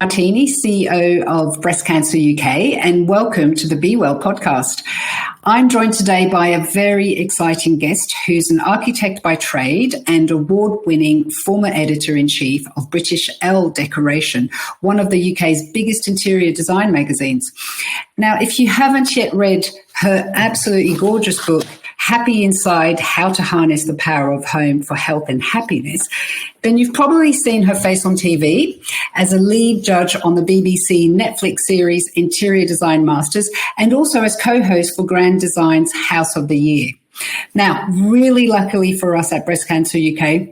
Martini, CEO of Breast Cancer UK, and welcome to the Be Well podcast. I'm joined today by a very exciting guest who's an architect by trade and award-winning former editor-in-chief of British Elle Decoration, one of the UK's biggest interior design magazines. Now, if you haven't yet read her absolutely gorgeous book, Happy Inside, How to Harness the Power of Home for Health and Happiness, then you've probably seen her face on TV as a lead judge on the BBC Netflix series Interior Design Masters, and also as co-host for Grand Design's House of the Year. Now, really luckily for us at Breast Cancer UK,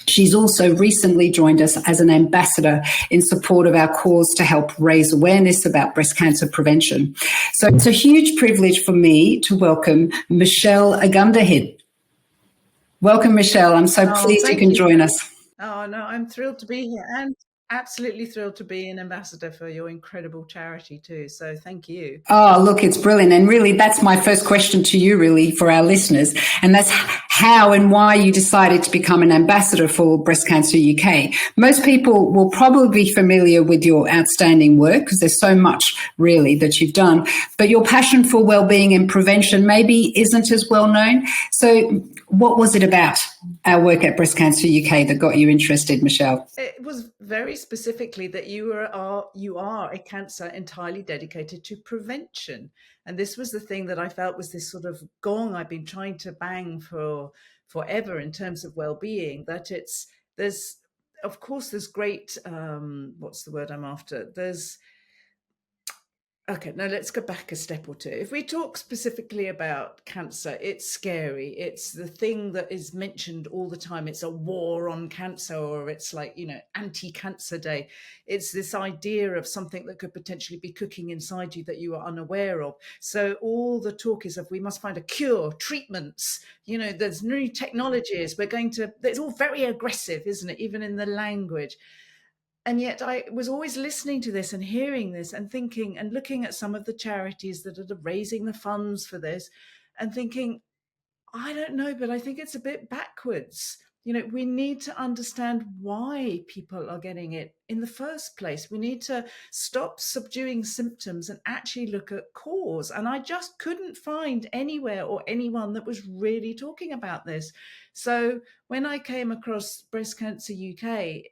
she's also recently joined us as an ambassador in support of our cause to help raise awareness about breast cancer prevention. So it's a huge privilege for me to welcome Michelle Ogundehin. Welcome, Michelle. I'm so pleased you can join us. Oh, no, I'm thrilled to be here and absolutely thrilled to be an ambassador for your incredible charity too. So thank you. Oh, look, it's brilliant. And really, that's my first question to you, really, for our listeners. And that's how and why you decided to become an ambassador for Breast Cancer UK. Most people will probably be familiar with your outstanding work because there's so much really that you've done, but your passion for well-being and prevention maybe isn't as well known. So what was it about our work at Breast Cancer UK that got you interested, Michelle? It was very specifically that you are a cancer entirely dedicated to prevention. And this was the thing that I felt was this sort of gong I've been trying to bang for forever in terms of well-being, that there's great, what's the word I'm after? Okay, now let's go back a step or two. If we talk specifically about cancer, it's scary. It's the thing that is mentioned all the time. It's a war on cancer, or it's like, anti-cancer day. It's this idea of something that could potentially be cooking inside you that you are unaware of. So all the talk is of we must find a cure, treatments, there's new technologies. It's all very aggressive, isn't it? Even in the language. And yet I was always listening to this and hearing this and thinking and looking at some of the charities that are raising the funds for this and thinking, I don't know, but I think it's a bit backwards. We need to understand why people are getting it in the first place. We need to stop subduing symptoms and actually look at cause. And I just couldn't find anywhere or anyone that was really talking about this. So when I came across Breast Cancer UK,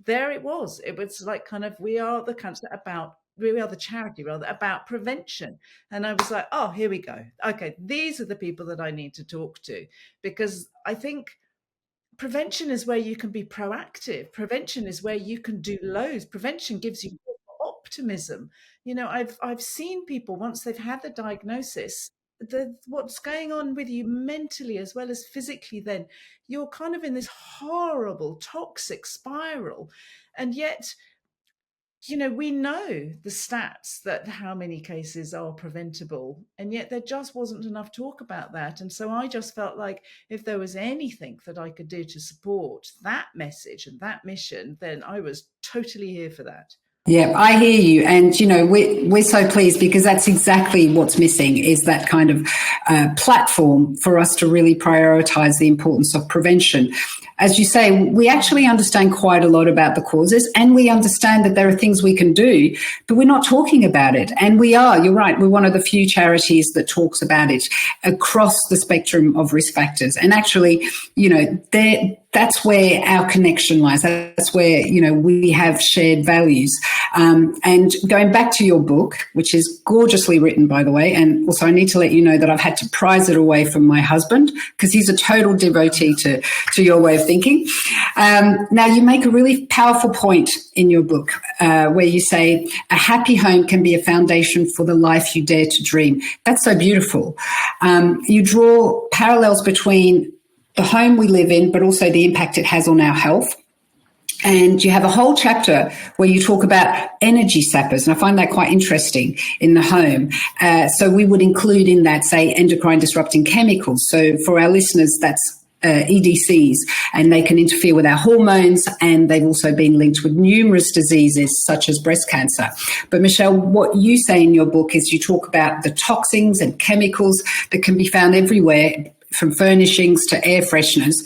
there it was like kind of, we are the charity rather about prevention. And I was like, oh, here we go. Okay, these are the people that I need to talk to, because I think prevention is where you can be proactive. Prevention is where you can do loads. Prevention gives you optimism. I've seen people once they've had the diagnosis, what's going on with you mentally as well as physically, then you're kind of in this horrible toxic spiral. And yet, we know the stats that how many cases are preventable, and yet there just wasn't enough talk about that. And so I just felt like if there was anything that I could do to support that message and that mission, then I was totally here for that. Yeah, I hear you. And, we're so pleased because that's exactly what's missing, is that kind of platform for us to really prioritize the importance of prevention. As you say, we actually understand quite a lot about the causes, and we understand that there are things we can do, but we're not talking about it. And you're right, we're one of the few charities that talks about it across the spectrum of risk factors. And actually, that's where our connection lies. That's where, we have shared values. And going back to your book, which is gorgeously written, by the way, and also I need to let you know that I've had to prize it away from my husband because he's a total devotee to your way of thinking. Now, you make a really powerful point in your book where you say a happy home can be a foundation for the life you dare to dream. That's so beautiful. You draw parallels between the home we live in, but also the impact it has on our health. And you have a whole chapter where you talk about energy sappers, and I find that quite interesting in the home. So we would include in that, say, endocrine disrupting chemicals. So for our listeners, that's EDCs, and they can interfere with our hormones, and they've also been linked with numerous diseases such as breast cancer. But Michelle, what you say in your book is you talk about the toxins and chemicals that can be found everywhere from furnishings to air fresheners.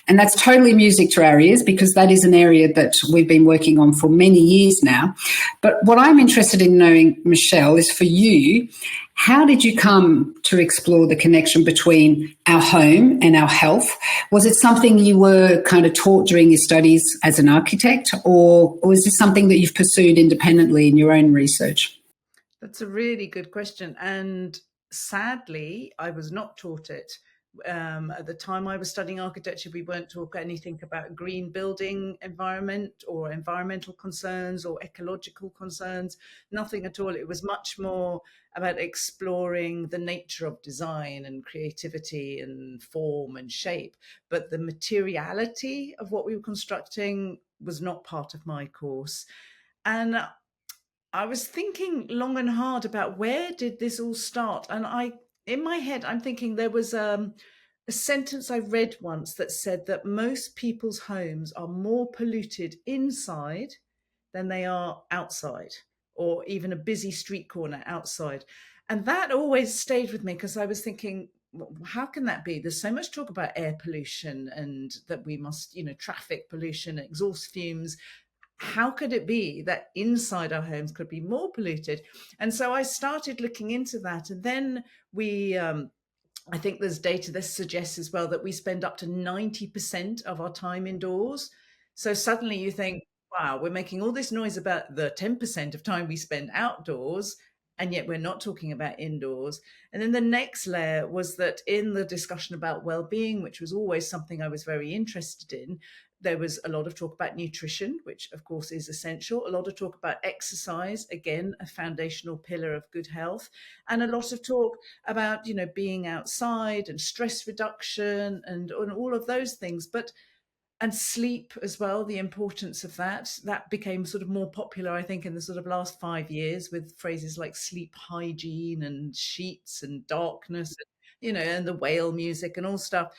And that's totally music to our ears because that is an area that we've been working on for many years now. But what I'm interested in knowing, Michelle, is for you, how did you come to explore the connection between our home and our health? Was it something you were kind of taught during your studies as an architect, or is this something that you've pursued independently in your own research? That's a really good question. And sadly, I was not taught it. At the time I was studying architecture, we weren't taught anything about green building environment or environmental concerns or ecological concerns, nothing at all. It was much more about exploring the nature of design and creativity and form and shape. But the materiality of what we were constructing was not part of my course. And I was thinking long and hard about where did this all start, and in my head, I'm thinking there was a sentence I read once that said that most people's homes are more polluted inside than they are outside, or even a busy street corner outside, and that always stayed with me because I was thinking, "Well, how can that be? There's so much talk about air pollution and that we must, traffic pollution, exhaust fumes, how could it be that inside our homes could be more polluted?" And so I started looking into that. And then I think there's data that suggests as well that we spend up to 90% of our time indoors. So suddenly you think, wow, we're making all this noise about the 10% of time we spend outdoors, and yet we're not talking about indoors. And then the next layer was that in the discussion about well-being, which was always something I was very interested in, there was a lot of talk about nutrition, which of course is essential, a lot of talk about exercise, again, a foundational pillar of good health, and a lot of talk about, being outside and stress reduction and all of those things. But and sleep as well, the importance of that became sort of more popular, I think, in the sort of last 5 years, with phrases like sleep hygiene and sheets and darkness, and the whale music and all stuff.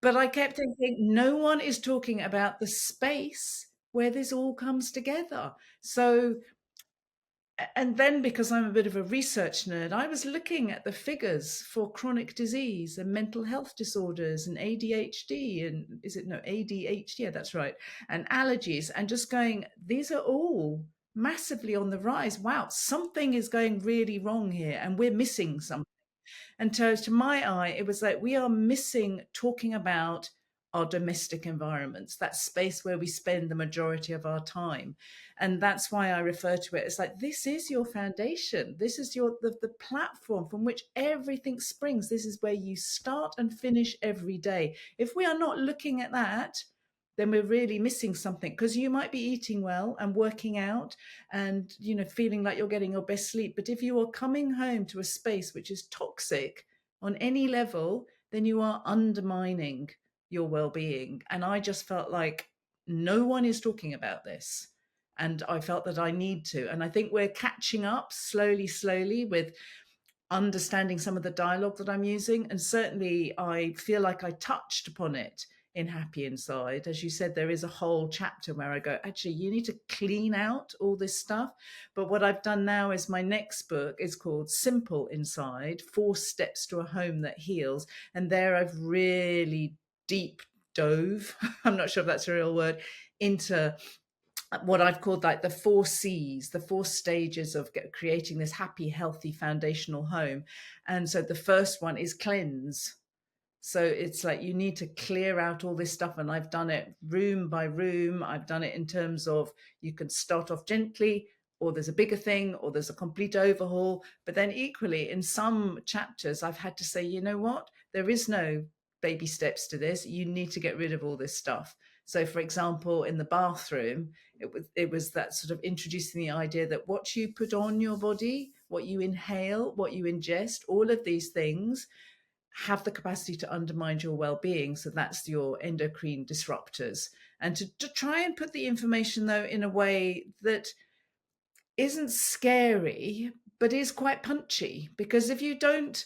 But I kept thinking, no one is talking about the space where this all comes together. So, and then because I'm a bit of a research nerd, I was looking at the figures for chronic disease and mental health disorders and ADHD and is it no ADHD? Yeah, that's right. And allergies, and just going, these are all massively on the rise. Wow, something is going really wrong here, and we're missing something. And so, to my eye, it was like we are missing talking about our domestic environments, that space where we spend the majority of our time. And that's why I refer to it as like, this is your foundation. This is the platform from which everything springs. This is where you start and finish every day. If we are not looking at that, then we're really missing something, because you might be eating well and working out and feeling like you're getting your best sleep, but if you are coming home to a space which is toxic on any level, then you are undermining your well-being. And I just felt like no one is talking about this, and I felt that I need to. And I think we're catching up slowly with understanding some of the dialogue that I'm using. And certainly I feel like I touched upon it in Happy Inside. As you said, there is a whole chapter where I go, actually, you need to clean out all this stuff. But what I've done now is my next book is called Simple Inside, 4 Steps to a Home That Heals. And there I've really deep dove, I'm not sure if that's a real word, into what I've called like the 4 C's, the 4 stages of creating this happy, healthy, foundational home. And so the first one is cleanse. So it's like you need to clear out all this stuff. And I've done it room by room. I've done it in terms of you can start off gently, or there's a bigger thing, or there's a complete overhaul. But then equally, in some chapters, I've had to say, you know what? There is no baby steps to this. You need to get rid of all this stuff. So, for example, in the bathroom, it was that sort of introducing the idea that what you put on your body, what you inhale, what you ingest, all of these things have the capacity to undermine your well-being. So that's your endocrine disruptors. And to try and put the information, though, in a way that isn't scary, but is quite punchy. Because if you don't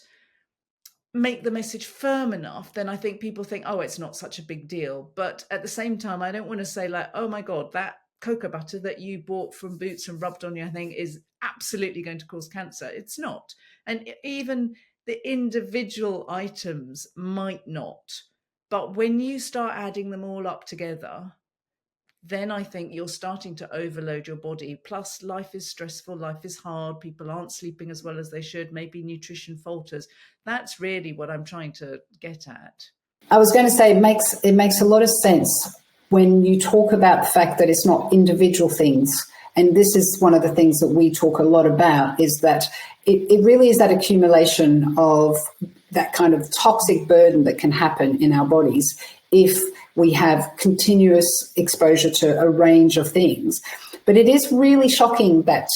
make the message firm enough, then I think people think, oh, it's not such a big deal. But at the same time, I don't want to say like, oh my God, that cocoa butter that you bought from Boots and rubbed on your thing is absolutely going to cause cancer. It's not. And even the individual items might not. But when you start adding them all up together, then I think you're starting to overload your body. Plus, life is stressful, life is hard, people aren't sleeping as well as they should, maybe nutrition falters. That's really what I'm trying to get at. I was going to say it makes a lot of sense when you talk about the fact that it's not individual things. And this is one of the things that we talk a lot about, is that it really is that accumulation of that kind of toxic burden that can happen in our bodies if we have continuous exposure to a range of things. But it is really shocking that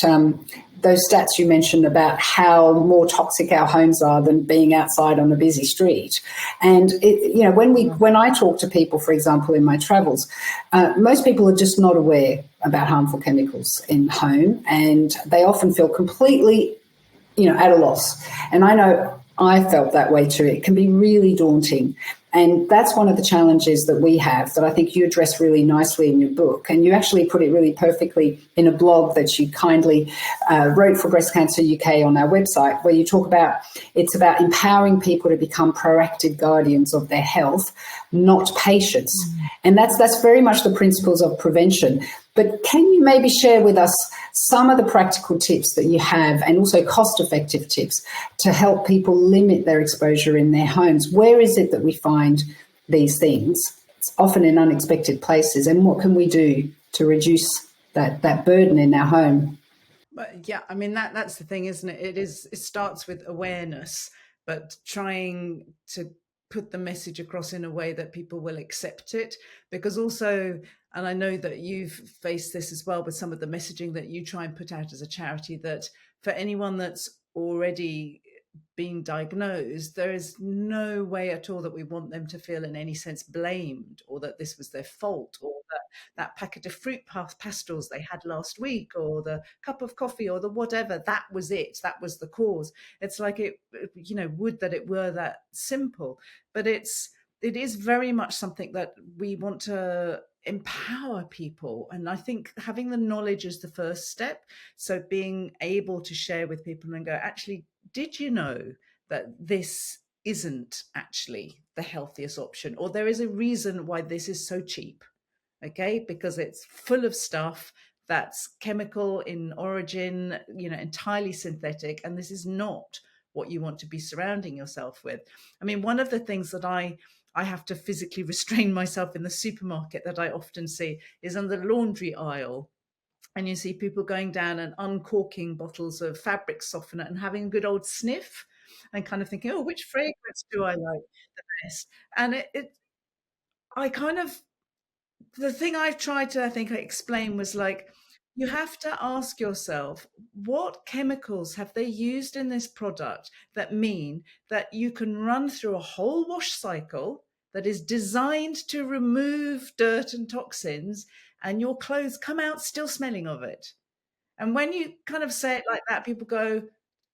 those stats you mentioned about how more toxic our homes are than being outside on a busy street. And when I talk to people, for example, in my travels, most people are just not aware about harmful chemicals in home, and they often feel completely, at a loss. And I know I felt that way too. It can be really daunting. And that's one of the challenges that we have that I think you address really nicely in your book. And you actually put it really perfectly in a blog that you kindly wrote for Breast Cancer UK on our website, where you talk about it's about empowering people to become proactive guardians of their health, not patients. And that's very much the principles of prevention. But can you maybe share with us some of the practical tips that you have, and also cost-effective tips to help people limit their exposure in their homes? Where is it that we find these things? It's often in unexpected places. And what can we do to reduce that burden in our home? But yeah, I mean, that's the thing, isn't it? It starts with awareness, but trying to put the message across in a way that people will accept it. Because also, and I know that you've faced this as well with some of the messaging that you try and put out as a charity, that for anyone that's already been diagnosed, there is no way at all that we want them to feel in any sense blamed, or that this was their fault, or that packet of fruit pastels they had last week, or the cup of coffee, or the whatever, that was it, that was the cause. It's like would that it were that simple. But it is very much something that we want to empower people. And I think having the knowledge is the first step. So being able to share with people and go, actually, did you know that this isn't actually the healthiest option? Or there is a reason why this is so cheap, okay? Because it's full of stuff that's chemical in origin, entirely synthetic. And this is not what you want to be surrounding yourself with. I mean, one of the things that I have to physically restrain myself in the supermarket that I often see is on the laundry aisle. And you see people going down and uncorking bottles of fabric softener and having a good old sniff and kind of thinking, oh, which fragrance do I like the best? And I kind of, the thing I've tried to, I think, explain was like, you have to ask yourself, what chemicals have they used in this product that mean that you can run through a whole wash cycle that is designed to remove dirt and toxins, and your clothes come out still smelling of it? And when you kind of say it like that, people go,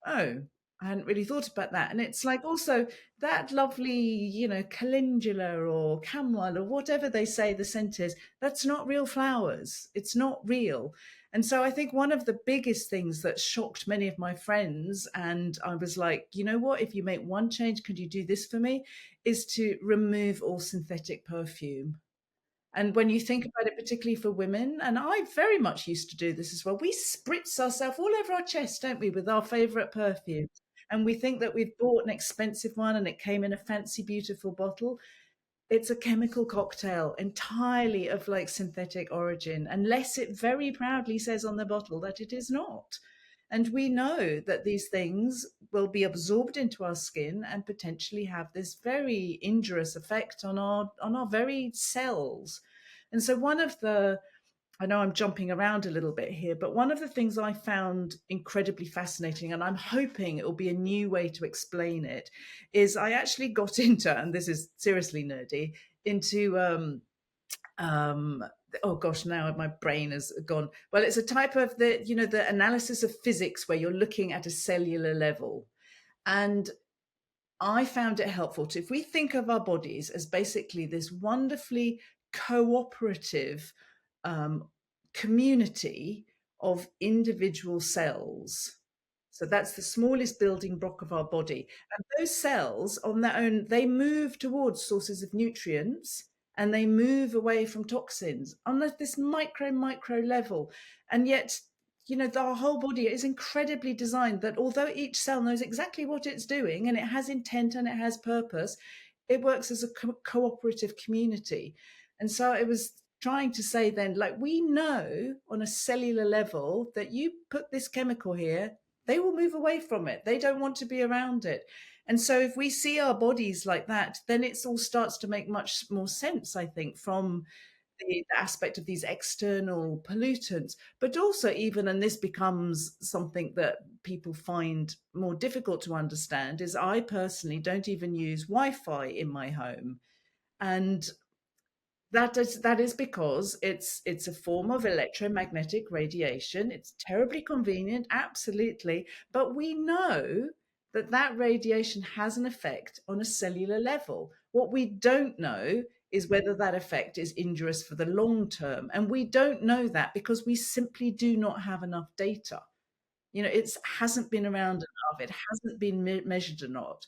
oh, I hadn't really thought about that. And it's like also that lovely, calendula or camomile or whatever they say the scent is, that's not real flowers. It's not real. And so I think one of the biggest things that shocked many of my friends, and I was like, you know what, if you make one change, could you do this for me? Is to remove all synthetic perfume. And when you think about it, particularly for women, and I very much used to do this as well, we spritz ourselves all over our chest, don't we, with our favorite perfume. And we think that we've bought an expensive one and it came in a fancy, beautiful bottle. It's a chemical cocktail entirely of like synthetic origin, unless it very proudly says on the bottle that it is not. And we know that these things will be absorbed into our skin and potentially have this very injurious effect on our very cells. And so one of the, I know I'm jumping around a little bit here, but one of the things I found incredibly fascinating, and I'm hoping it will be a new way to explain it, is I actually got into, and this is seriously nerdy, into oh gosh, now my brain has gone. Well, it's a type of the analysis of physics where you're looking at a cellular level. And I found it helpful to, if we think of our bodies as basically this wonderfully cooperative community of individual cells. So that's the smallest building block of our body. And those cells on their own, they move towards sources of nutrients and they move away from toxins on this micro level. And yet, our whole body is incredibly designed that although each cell knows exactly what it's doing and it has intent and it has purpose, it works as a cooperative community. And so it was trying to say then, like, we know on a cellular level that you put this chemical here, they will move away from it. They don't want to be around it. And so if we see our bodies like that, then it all starts to make much more sense, I think, from the aspect of these external pollutants, but also even, and this becomes something that people find more difficult to understand, is I personally don't even use Wi-Fi in my home. And that is because it's a form of electromagnetic radiation. It's terribly convenient, absolutely, but we know that that radiation has an effect on a cellular level. What we don't know is whether that effect is injurious for the long term, and we don't know that because we simply do not have enough data. It hasn't been around enough. It hasn't been measured enough.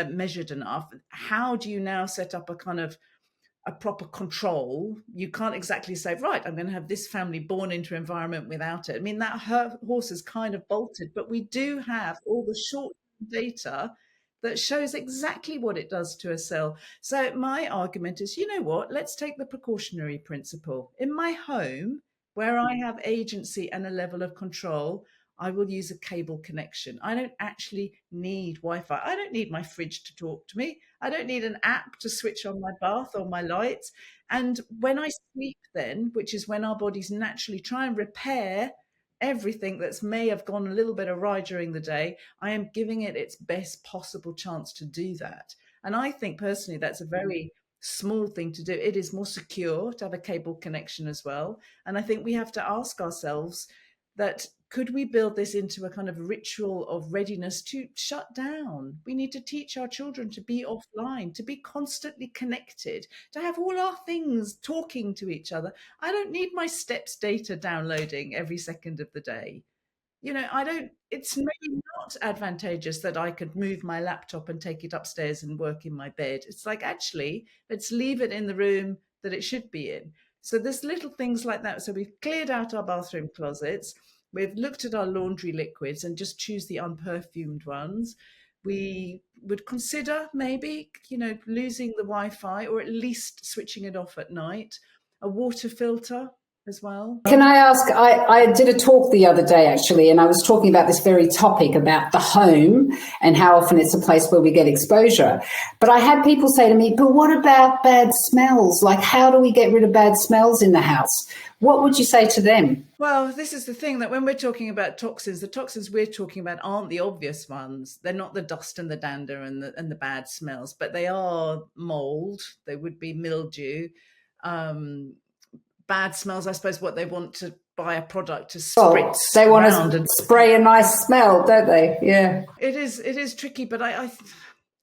Measured enough. How do you now set up a proper control? You can't exactly say, right, I'm going to have this family born into an environment without it. I mean, that horse is kind of bolted, but we do have all the short data that shows exactly what it does to a cell. So my argument is, you know what, let's take the precautionary principle. In my home, where I have agency and a level of control, I will use a cable connection. I don't actually need Wi-Fi. I don't need my fridge to talk to me. I don't need an app to switch on my bath or my lights. And when I sleep then, which is when our bodies naturally try and repair everything that's may have gone a little bit awry during the day, I am giving it its best possible chance to do that. And I think personally that's a very small thing to do. It is more secure to have a cable connection as well. And I think we have to ask ourselves that, could we build this into a kind of ritual of readiness to shut down? We need to teach our children to be offline, to be constantly connected, to have all our things talking to each other. I don't need my steps data downloading every second of the day. I don't, it's maybe not advantageous that I could move my laptop and take it upstairs and work in my bed. It's like, actually, let's leave it in the room that it should be in. So there's little things like that. So we've cleared out our bathroom closets. We've looked at our laundry liquids and just choose the unperfumed ones. We would consider maybe, losing the Wi-Fi or at least switching it off at night. A water filter as well. Can I ask, I did a talk the other day actually, and I was talking about this very topic about the home and how often it's a place where we get exposure. But I had people say to me, but what about bad smells? Like, how do we get rid of bad smells in the house? What would you say to them? Well, this is the thing, that when we're talking about toxins, the toxins we're talking about aren't the obvious ones. They're not the dust and the dander and the bad smells, but they are mold. They would be mildew. Bad smells, I suppose, what they want to buy a product to spritz. They want to spray a nice smell, don't they? Yeah. It is tricky, but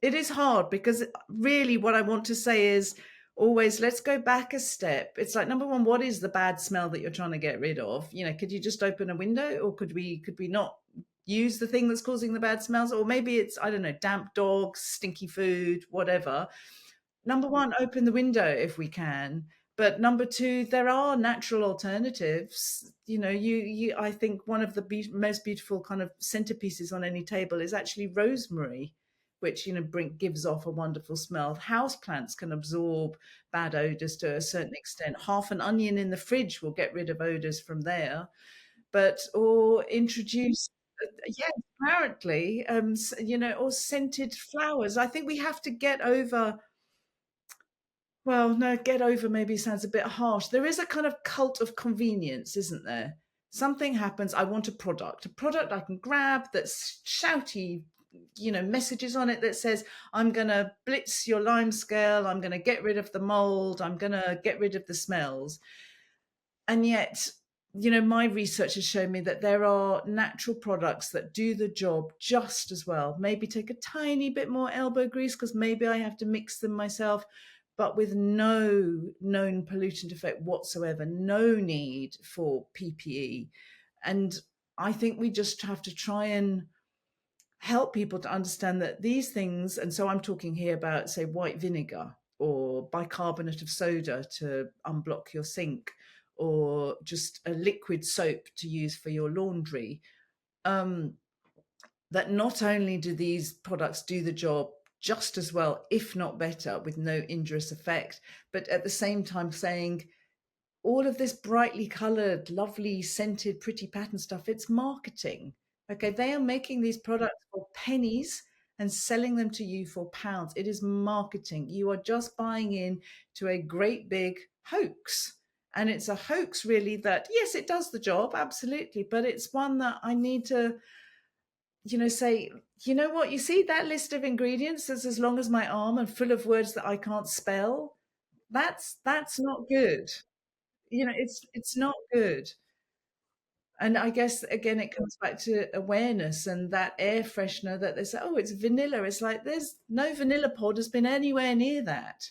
it is hard, because really what I want to say is always, let's go back a step. It's like, number one, what is the bad smell that you're trying to get rid of? Could you just open a window, or could we not use the thing that's causing the bad smells? Or maybe it's, I don't know, damp dogs, stinky food, whatever. Number one, open the window if we can. But number two, there are natural alternatives. I think one of the most beautiful kind of centerpieces on any table is actually rosemary, which gives off a wonderful smell. Houseplants can absorb bad odors to a certain extent. Half an onion in the fridge will get rid of odors from there. Or introduce, yeah, apparently, or scented flowers. I think we have to get over. Well, no, get over maybe sounds a bit harsh. There is a kind of cult of convenience, isn't there? Something happens, I want a product I can grab that's shouty, messages on it that says, I'm going to blitz your lime scale, I'm going to get rid of the mold, I'm going to get rid of the smells. And yet, my research has shown me that there are natural products that do the job just as well. Maybe take a tiny bit more elbow grease because maybe I have to mix them myself, but with no known pollutant effect whatsoever, no need for PPE. And I think we just have to try and help people to understand that these things, and so I'm talking here about, say, white vinegar or bicarbonate of soda to unblock your sink, or just a liquid soap to use for your laundry. Um, that not only do these products do the job just as well, if not better, with no injurious effect, but at the same time saying all of this brightly colored, lovely, scented, pretty pattern stuff, it's marketing. Okay, they are making these products for pennies and selling them to you for pounds. It is marketing. You are just buying in to a great big hoax. And it's a hoax, really, that, yes, it does the job, absolutely, but it's one that I need to, say, you know what, you see that list of ingredients that's as long as my arm and full of words that I can't spell? That's not good. It's not good. And I guess again it comes back to awareness and that air freshener that they say, oh, it's vanilla. It's like there's no vanilla pod has been anywhere near that.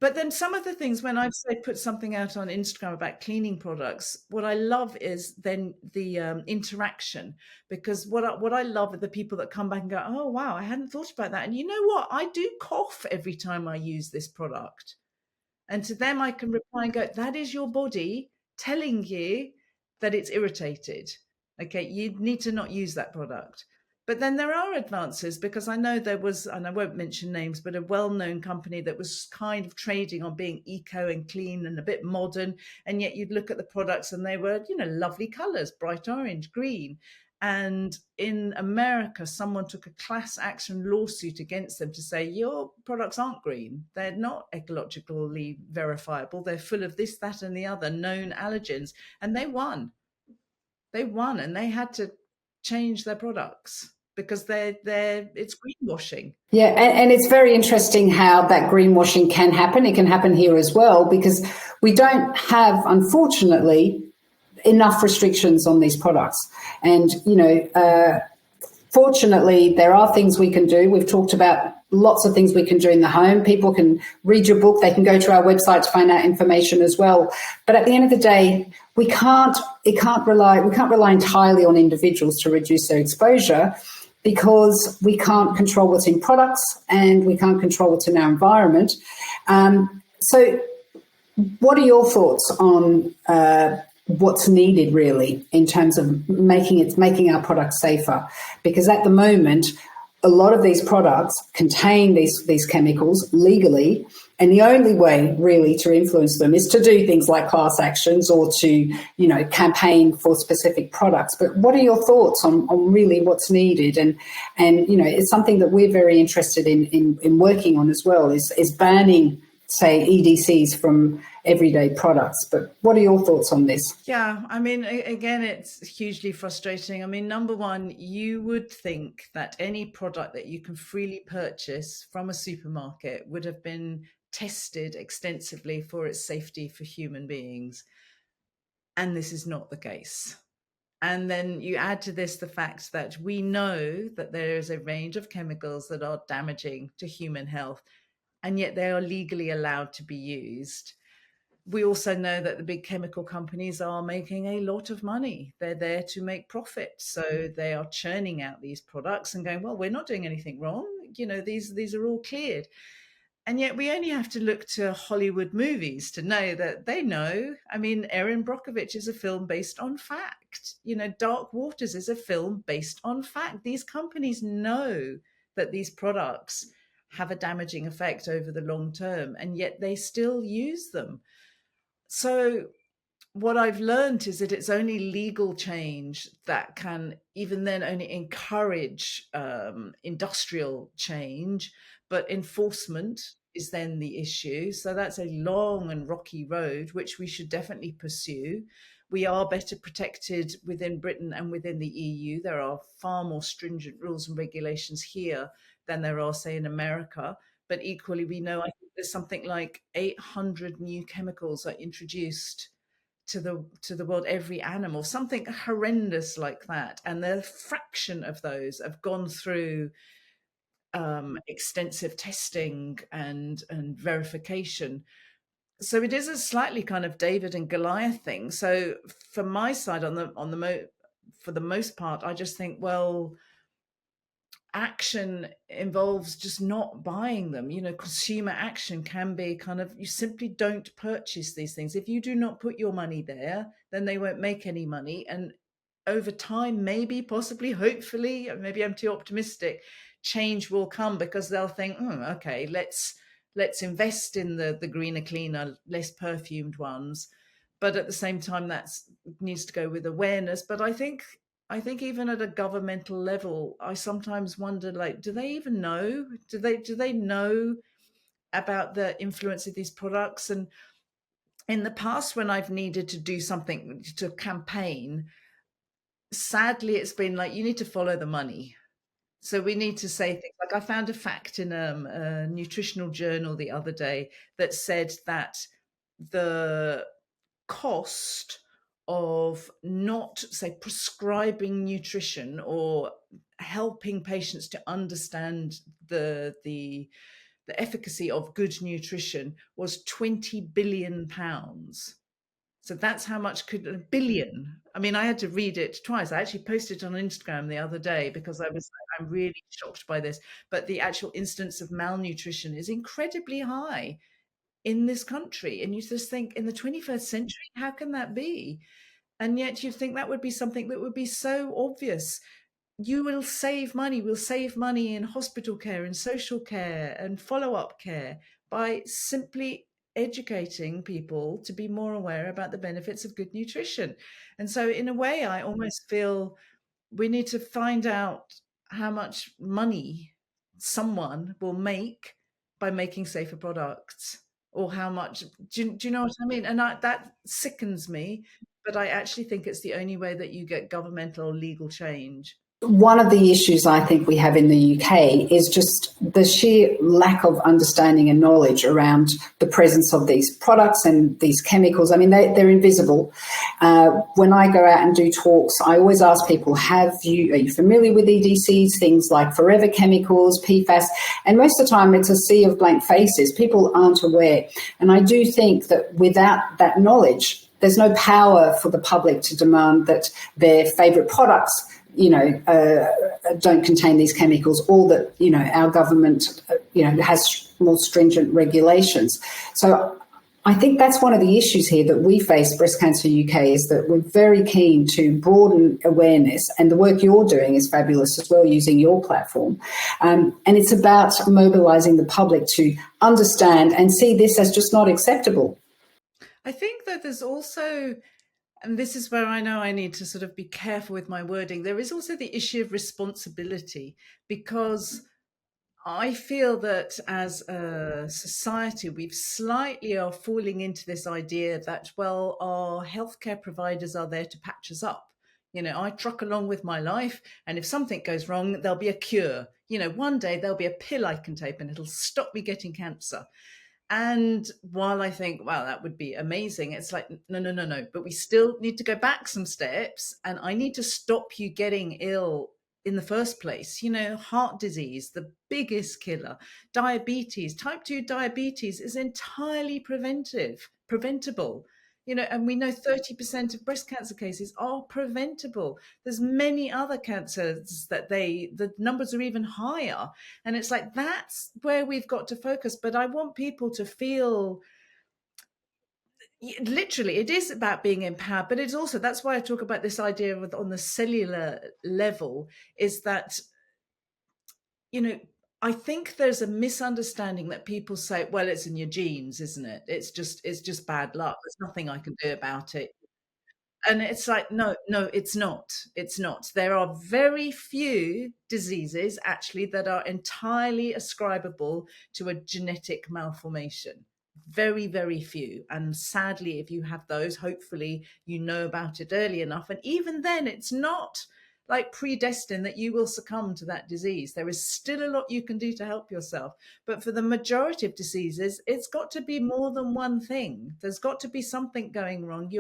But then some of the things, when I've say put something out on Instagram about cleaning products, what I love is then the interaction, because what I love are the people that come back and go, oh wow, I hadn't thought about that. And you know what? I do cough every time I use this product. And to them, I can reply and go, that is your body telling you that it's irritated. Okay, you need to not use that product. But then there are advances, because I know there was, and I won't mention names, but a well known company that was kind of trading on being eco and clean and a bit modern. And yet you'd look at the products and they were, lovely colors, bright orange, green. And in America, someone took a class action lawsuit against them to say, your products aren't green. They're not ecologically verifiable. They're full of this, that, and the other known allergens. And they won. They won, and they had to change their products because it's greenwashing. Yeah, and it's very interesting how that greenwashing can happen. It can happen here as well because we don't have, unfortunately, enough restrictions on these products. And, fortunately, there are things we can do. We've talked about lots of things we can do in the home. People can read your book. They can go to our website to find out information as well. But at the end of the day, we can't rely entirely on individuals to reduce their exposure, because we can't control what's in products and we can't control what's in our environment. So what are your thoughts on what's needed really in terms of making our products safer? Because at the moment, a lot of these products contain these chemicals legally, and the only way really to influence them is to do things like class actions or to, campaign for specific products. But what are your thoughts on really what's needed? And it's something that we're very interested in working on as well, is banning, say, EDCs from everyday products. But what are your thoughts on this? Yeah, I mean, again, it's hugely frustrating. I mean, number one, you would think that any product that you can freely purchase from a supermarket would have been tested extensively for its safety for human beings. And this is not the case. And then you add to this the fact that we know that there is a range of chemicals that are damaging to human health, and yet they are legally allowed to be used. We also know that the big chemical companies are making a lot of money. They're there to make profit. So they are churning out these products and going, well, we're not doing anything wrong. These are all cleared. And yet we only have to look to Hollywood movies to know that they know. I mean, Erin Brockovich is a film based on fact. Dark Waters is a film based on fact. These companies know that these products have a damaging effect over the long term, and yet they still use them. So what I've learned is that it's only legal change that can even then only encourage industrial change, but enforcement is then the issue. So that's a long and rocky road, which we should definitely pursue. We are better protected within Britain and within the EU. There are far more stringent rules and regulations here than there are, say, in America. But equally, we know, I think there's something like 800 new chemicals are introduced to the world, every animal, something horrendous like that, and the fraction of those have gone through extensive testing and verification. So it is a slightly kind of David and Goliath thing. So from my side, on the for the most part, I just think, well, action involves just not buying them. Consumer action can be kind of, you simply don't purchase these things. If you do not put your money there, then they won't make any money. And over time, maybe, possibly, hopefully, maybe I'm too optimistic, change will come, because they'll think, okay, let's invest in the greener, cleaner, less perfumed ones. But at the same time, that needs to go with awareness. But I think even at a governmental level, I sometimes wonder, like, do they even know? Do they know about the influence of these products? And in the past, when I've needed to do something to campaign, sadly, it's been like, you need to follow the money. So we need to say things like, I found a fact in a nutritional journal the other day that said that the cost of not, say, prescribing nutrition or helping patients to understand the efficacy of good nutrition was 20 billion pounds. So that's how much could a billion. I mean, I had to read it twice. I actually posted it on Instagram the other day because I was like, I'm really shocked by this. But the actual instance of malnutrition is incredibly high in this country. And you just think, in the 21st century, how can that be? And yet you'd think that would be something that would be so obvious. You will save money. We'll save money in hospital care and social care and follow-up care by simply educating people to be more aware about the benefits of good nutrition. And so in a way, I almost feel we need to find out how much money someone will make by making safer products, or how much. Do you know what I mean? And that sickens me, but I actually think it's the only way that you get governmental or legal change. One of the issues I think we have in the UK is just the sheer lack of understanding and knowledge around the presence of these products and these chemicals. I mean, they're invisible. When I go out and do talks, I always ask people, are you familiar with EDCs, things like forever chemicals, PFAS? And most of the time it's a sea of blank faces. People aren't aware. And I do think that without that knowledge, there's no power for the public to demand that their favourite products don't contain these chemicals, or that, our government, has more stringent regulations. So I think that's one of the issues here that we face, Breast Cancer UK, is that we're very keen to broaden awareness, and the work you're doing is fabulous as well, using your platform. And it's about mobilising the public to understand and see this as just not acceptable. I think that there's also, and this is where I know I need to sort of be careful with my wording, there is also the issue of responsibility, because I feel that as a society, we've slightly are falling into this idea that, well, our healthcare providers are there to patch us up. I truck along with my life, and if something goes wrong, there'll be a cure. One day there'll be a pill I can take and it'll stop me getting cancer. And while I think, wow, that would be amazing, it's like, no, no, no, no. But we still need to go back some steps. And I need to stop you getting ill in the first place. Heart disease, the biggest killer, diabetes, type 2 diabetes is entirely preventable. And we know 30% of breast cancer cases are preventable. There's many other cancers that the numbers are even higher. And it's like, that's where we've got to focus. But I want people to feel, literally, it is about being empowered, but it's also, that's why I talk about this idea of, on the cellular level, is that, I think there's a misunderstanding that people say, well, it's in your genes, isn't it? It's just bad luck. There's nothing I can do about it. And it's like, no, no, it's not. It's not. There are very few diseases actually that are entirely ascribable to a genetic malformation. Very, very few. And sadly, if you have those, hopefully you know about it early enough. And even then, it's not like predestined that you will succumb to that disease. There is still a lot you can do to help yourself. But for the majority of diseases, it's got to be more than one thing. There's got to be something going wrong.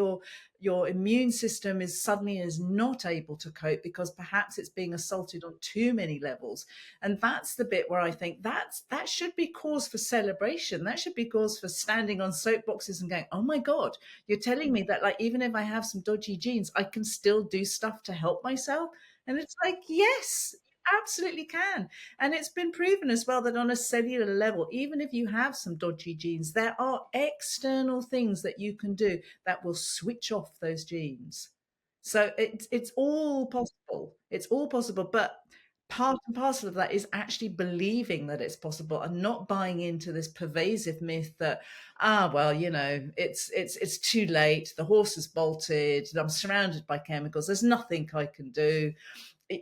Your immune system is not able to cope because perhaps it's being assaulted on too many levels. And that's the bit where I think that should be cause for celebration. That should be cause for standing on soapboxes and going, oh my God, you're telling me that, like, even if I have some dodgy genes, I can still do stuff to help myself. And it's like, yes, you absolutely can. And it's been proven as well that on a cellular level, even if you have some dodgy genes, there are external things that you can do that will switch off those genes. So it's all possible. It's all possible. But part and parcel of that is actually believing that it's possible and not buying into this pervasive myth that, well, it's too late, the horse has bolted, I'm surrounded by chemicals, there's nothing I can do.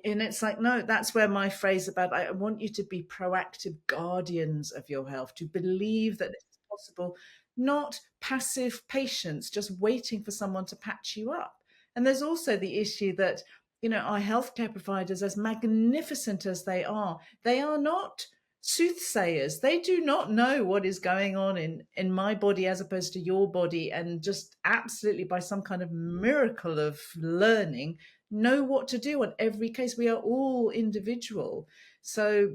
And it's like, no, that's where my phrase about, I want you to be proactive guardians of your health, to believe that it's possible, not passive patients just waiting for someone to patch you up. And there's also the issue that, our healthcare providers, as magnificent as they are not soothsayers. They do not know what is going on in my body as opposed to your body, and just absolutely by some kind of miracle of learning know what to do on every case. We are all individual. So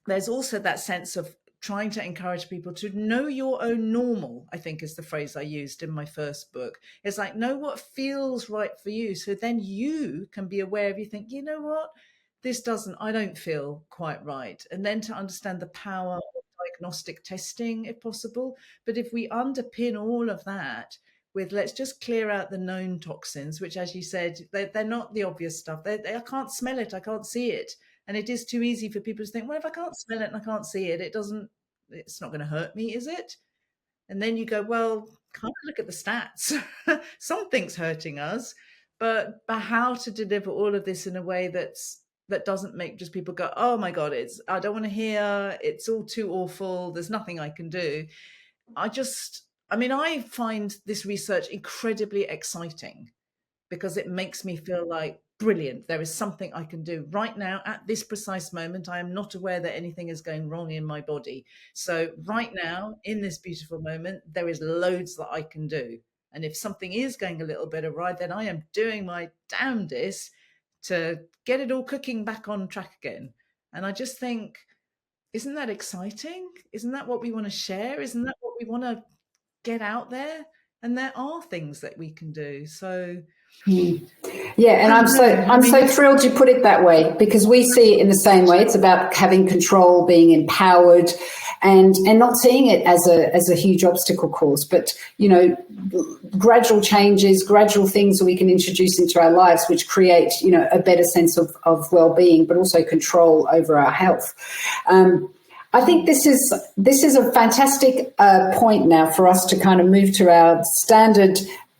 there's also that sense of trying to encourage people to know your own normal, I think is the phrase I used in my first book. It's like, know what feels right for you. So then you can be aware of, you think, you know what, I don't feel quite right. And then to understand the power of diagnostic testing, if possible. But if we underpin all of that with, let's just clear out the known toxins, which, as you said, they're not the obvious stuff. I can't smell it, I can't see it. And it is too easy for people to think, well, if I can't smell it and I can't see it, it's not going to hurt me, is it? And then you go, well, kind of look at the stats. Something's hurting us, but how to deliver all of this in a way that doesn't make just people go, oh my God, I don't want to hear, it's all too awful, there's nothing I can do. I find this research incredibly exciting because it makes me feel like, brilliant, there is something I can do right now at this precise moment. I am not aware that anything is going wrong in my body. So right now, in this beautiful moment, there is loads that I can do. And if something is going a little bit awry, then I am doing my damnedest to get it all cooking back on track again. And I just think, isn't that exciting? Isn't that what we want to share? Isn't that what we want to get out there? And there are things that we can do. So yeah, and I'm so thrilled you put it that way, because we see it in the same way. It's about having control, being empowered, and not seeing it as a huge obstacle course, but gradual changes, gradual things that we can introduce into our lives, which create a better sense of well-being, but also control over our health. I think this is a fantastic point now for us to kind of move to our standard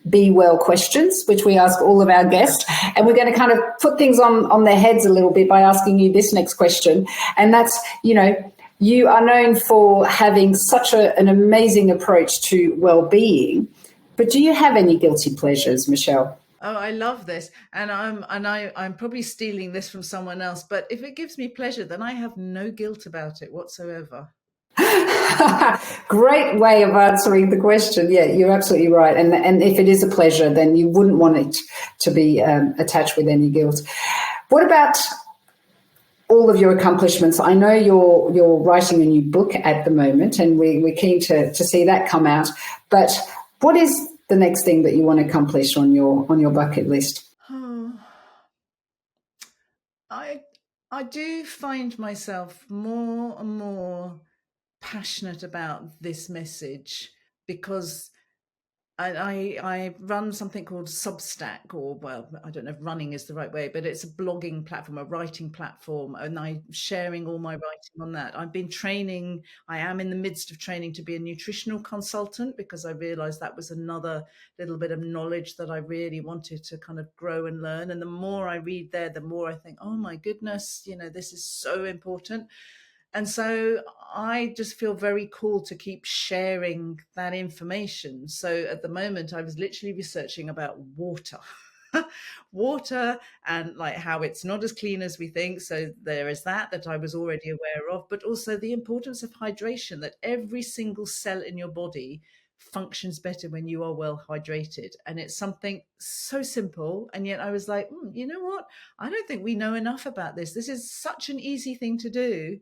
be well questions, which we ask all of our guests. And we're going to kind of put things on their heads a little bit by asking you this next question. And that's, you are known for having such an amazing approach to well-being, but do you have any guilty pleasures, Michelle? Oh, I love this. And I'm probably stealing this from someone else, but if it gives me pleasure, then I have no guilt about it whatsoever. Great way of answering the question. Yeah, you're absolutely right. And if it is a pleasure, then you wouldn't want it to be attached with any guilt. What about all of your accomplishments? I know you're writing a new book at the moment, and we're keen to see that come out. But what is the next thing that you want to accomplish on your bucket list? I do find myself more and more passionate about this message because I run something called Substack, or, well, I don't know if running is the right way, but it's a blogging platform, a writing platform, and I'm sharing all my writing on that. I am in the midst of training to be a nutritional consultant, because I realized that was another little bit of knowledge that I really wanted to kind of grow and learn. And the more I read there, the more I think, oh my goodness, this is so important. And so I just feel very cool to keep sharing that information. So at the moment, I was literally researching about water. water, and like how it's not as clean as we think. So there is that I was already aware of, but also the importance of hydration, that every single cell in your body functions better when you are well hydrated. And it's something so simple. And yet I was like, you know what? I don't think we know enough about this. This is such an easy thing to do,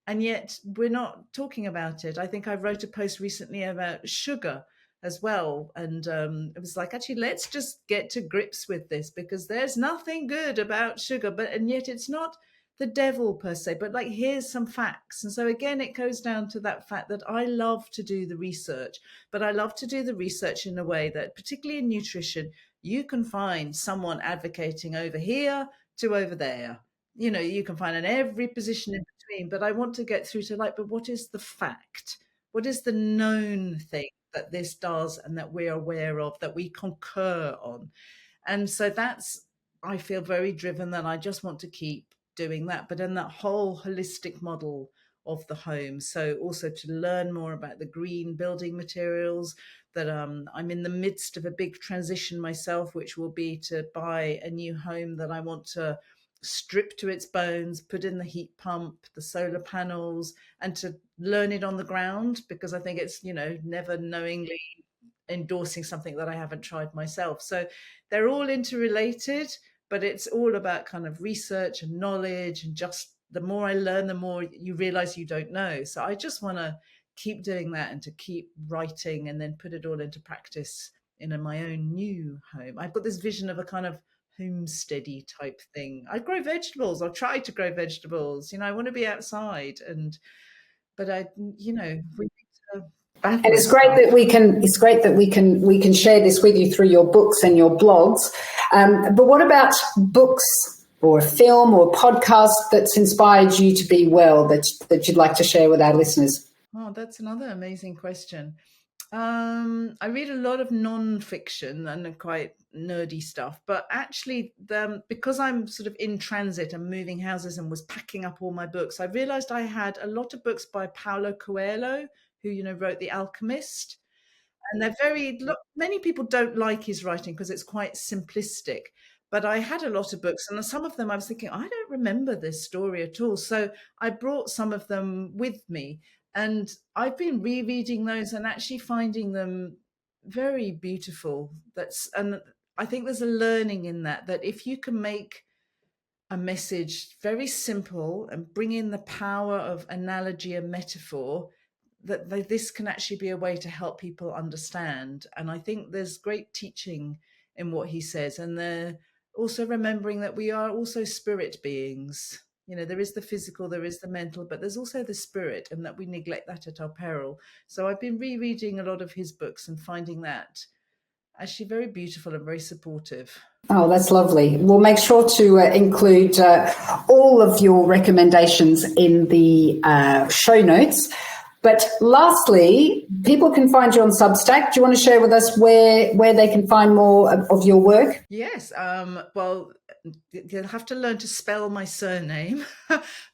and yet we're not talking about it. I think I wrote a post recently about sugar as well, and it was like, actually, let's just get to grips with this, because there's nothing good about sugar, and yet it's not the devil per se, but like, here's some facts. And so again, it goes down to that fact that I love to do the research, but I love to do the research in a way that, particularly in nutrition, you can find someone advocating over here to over there. You can find in every position in between, but I want to get through to, like, but what is the fact? What is the known thing that this does and that we're aware of, that we concur on? And so I feel very driven that I just want to keep doing that, but in that whole holistic model of the home. So also to learn more about the green building materials, that I'm in the midst of a big transition myself, which will be to buy a new home that I want to strip to its bones, put in the heat pump, the solar panels, and to learn it on the ground, because I think it's, never knowingly endorsing something that I haven't tried myself. So they're all interrelated, but it's all about kind of research and knowledge, and just the more I learn, the more you realize you don't know. So I just want to keep doing that, and to keep writing, and then put it all into practice in my own new home. I've got this vision of a kind of homesteady type thing. I grow vegetables. I'll try to grow vegetables. I want to be outside, but we need to And battle stuff. we can share this with you through your books and your blogs. But what about books or a film or podcast that's inspired you to be well, that you'd like to share with our listeners? Oh, that's another amazing question. I read a lot of non-fiction and quite nerdy stuff, but actually, because I'm sort of in transit and moving houses and was packing up all my books, I realized I had a lot of books by Paulo Coelho, who wrote The Alchemist. And many people don't like his writing because it's quite simplistic. But I had a lot of books, and some of them I was thinking, I don't remember this story at all. So I brought some of them with me, and I've been rereading those and actually finding them very beautiful. And I think there's a learning in that if you can make a message very simple and bring in the power of analogy and metaphor, that this can actually be a way to help people understand. And I think there's great teaching in what he says, and they're also remembering that we are also spirit beings. There is the physical, there is the mental, but there's also the spirit, and that we neglect that at our peril. So I've been rereading a lot of his books and finding that actually very beautiful and very supportive. Oh, that's lovely. We'll make sure to include all of your recommendations in the show notes. But lastly, people can find you on Substack. Do you want to share with us where they can find more of your work? Yes. Well, you'll have to learn to spell my surname,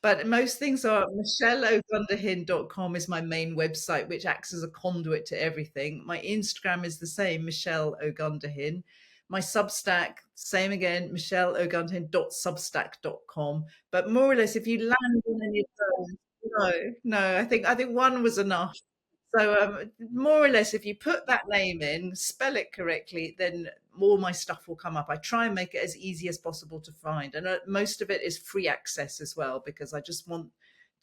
but most things are michelleogundehin.com is my main website, which acts as a conduit to everything. My Instagram is the same, Michelle Ogundehin. My Substack, same again, michelleogundehin.substack.com. But more or less, if you land on any of those, no, I think one was enough. So more or less, if you put that name in, spell it correctly, then all my stuff will come up. I try and make it as easy as possible to find. And most of it is free access as well, because I just want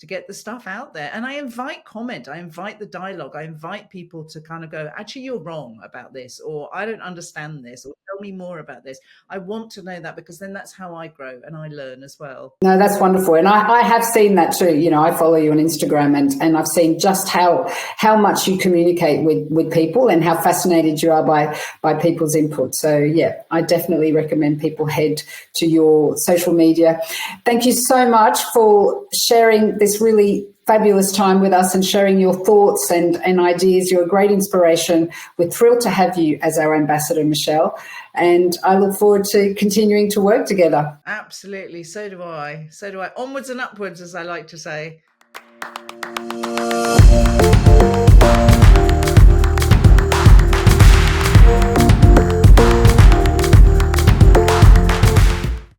to get the stuff out there. And I invite comment. I invite the dialogue. I invite people to kind of go, actually, you're wrong about this, or I don't understand this, or tell me more about this. I want to know that, because then that's how I grow and I learn as well. No, that's wonderful. And I have seen that too. I follow you on Instagram, and I've seen just how much you communicate with people, and how fascinated you are by people's input. So yeah, I definitely recommend people head to your social media. Thank you so much for sharing this really fabulous time with us and sharing your thoughts and ideas. You're a great inspiration. We're thrilled to have you as our ambassador, Michelle, and I look forward to continuing to work together. Absolutely. So do I. Onwards and upwards, as I like to say.